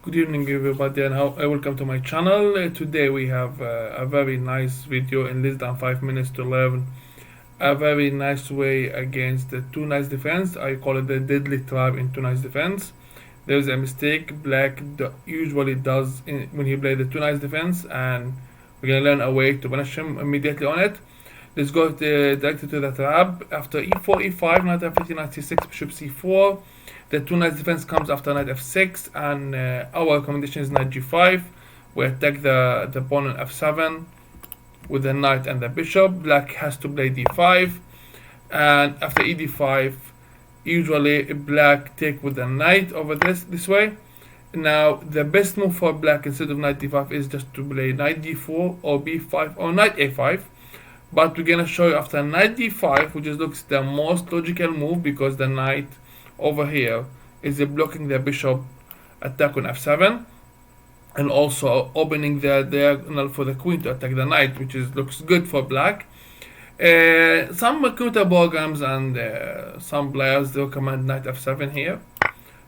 Good evening everybody and welcome to my channel. Today we have a very nice video in less than 5 minutes to learn a very nice way against the two nice defense. I call it the deadly trap in two nice defense. There's a mistake black usually does when he plays the two nice defense, and we're gonna learn a way to punish him immediately on it. Let's go directly to the trap. After e4, e5, knight f3, knight c6, bishop c4. The two knights defense comes after knight f6, and our recommendation is knight g5. We attack the pawn on f7 with the knight and the bishop. Black has to play d5, and after e d5, usually black take with the knight over this way. Now the best move for black instead of knight d5 is just to play knight d4 or b5 or knight a5. But we're gonna show you after knight d5, which looks the most logical move because the knight over here is blocking the bishop attack on f7, and also opening the diagonal for the queen to attack the knight, which looks good for black. Some computer programs and some players recommend knight f7 here.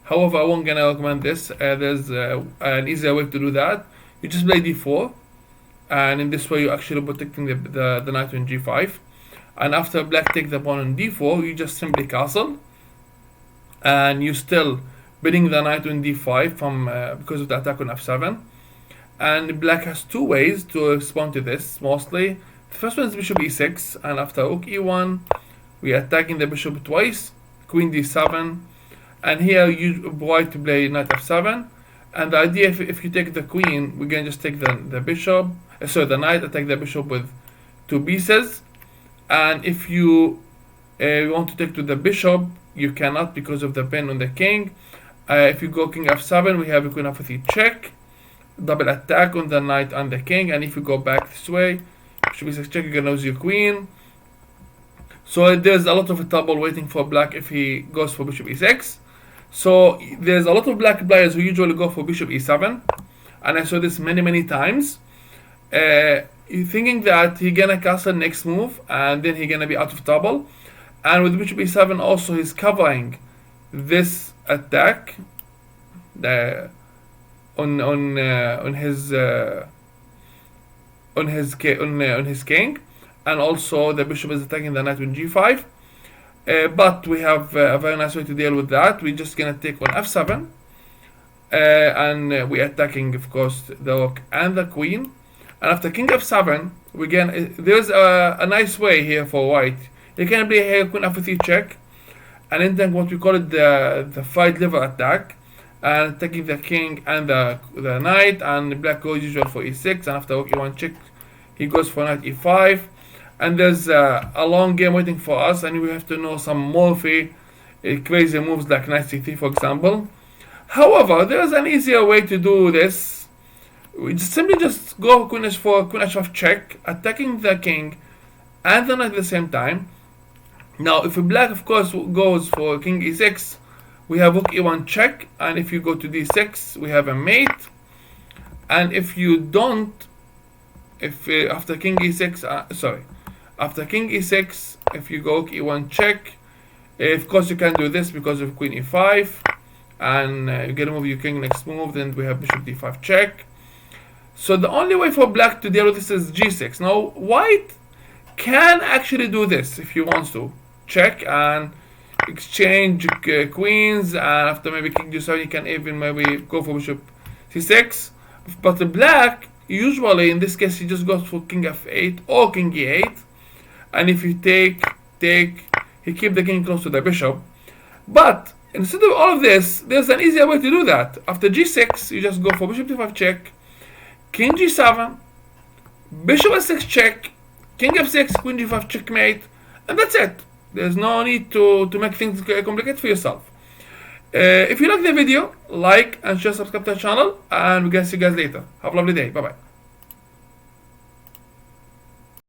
However, I won't gonna recommend this. There's an easier way to do that. You just play d4, and in this way you're actually protecting the knight on g5. And after black take the pawn on d4, you just simply castle, and you still bidding the knight on d5 from because of the attack on f7. And black has two ways to respond to this mostly. The first one is bishop e6, and after rook e1 we are attacking the bishop twice, queen d7, and here you avoid to play knight f7. And the idea, if you take the queen, we can just take the bishop, the knight, attack the bishop with two pieces. And if you want to take to the bishop, you cannot because of the pin on the king. If you go king f7, we have a queen f3 check, double attack on the knight and the king. And if you go back this way, bishop e6 check, you can lose your queen. So there's a lot of trouble waiting for black if he goes for bishop e6. So there's a lot of black players who usually go for bishop e7, and I saw this many times. Thinking that he gonna castle next move and then he gonna be out of trouble. And with bishop e7 also he's covering this attack on his king, and also the bishop is attacking the knight on g5. But we have a very nice way to deal with that. We're just gonna take on f7, and we're attacking, of course, the rook and the queen. And after king f7, there's a nice way here for white. You can play here queen f3 check, and then what we call it the fight lever attack, and attacking the king and the knight. And black goes usual for e6, and after rook e1 check, he goes for knight e5. And there's a long game waiting for us, and we have to know some more crazy moves like knight c3, for example. However, there's an easier way to do this. We simply go queen h5 check, attacking the king and the knight at the same time. Now, if black, of course, goes for king e6, we have rook e1 check, and if you go to d6, we have a mate. And if you don't, after king e6, after king e6, if you go e1 check, of course you can do this because of queen e5, and you get to move your king next move. Then we have bishop d5 check. So the only way for black to deal with this is g6. Now white can actually do this if he wants to check and exchange queens, and after maybe king g7 he can even maybe go for bishop c6. But the black usually in this case he just goes for king f8 or king e8. And if you take, he keep the king close to the bishop. But instead of all of this, there's an easier way to do that. After g6, you just go for bishop d5 check, king g7, bishop s6 check, king f6, queen d5 checkmate, and that's it. There's no need to make things complicated for yourself. If you like the video, like and share, subscribe to the channel, and we're gonna see you guys later. Have a lovely day. Bye bye.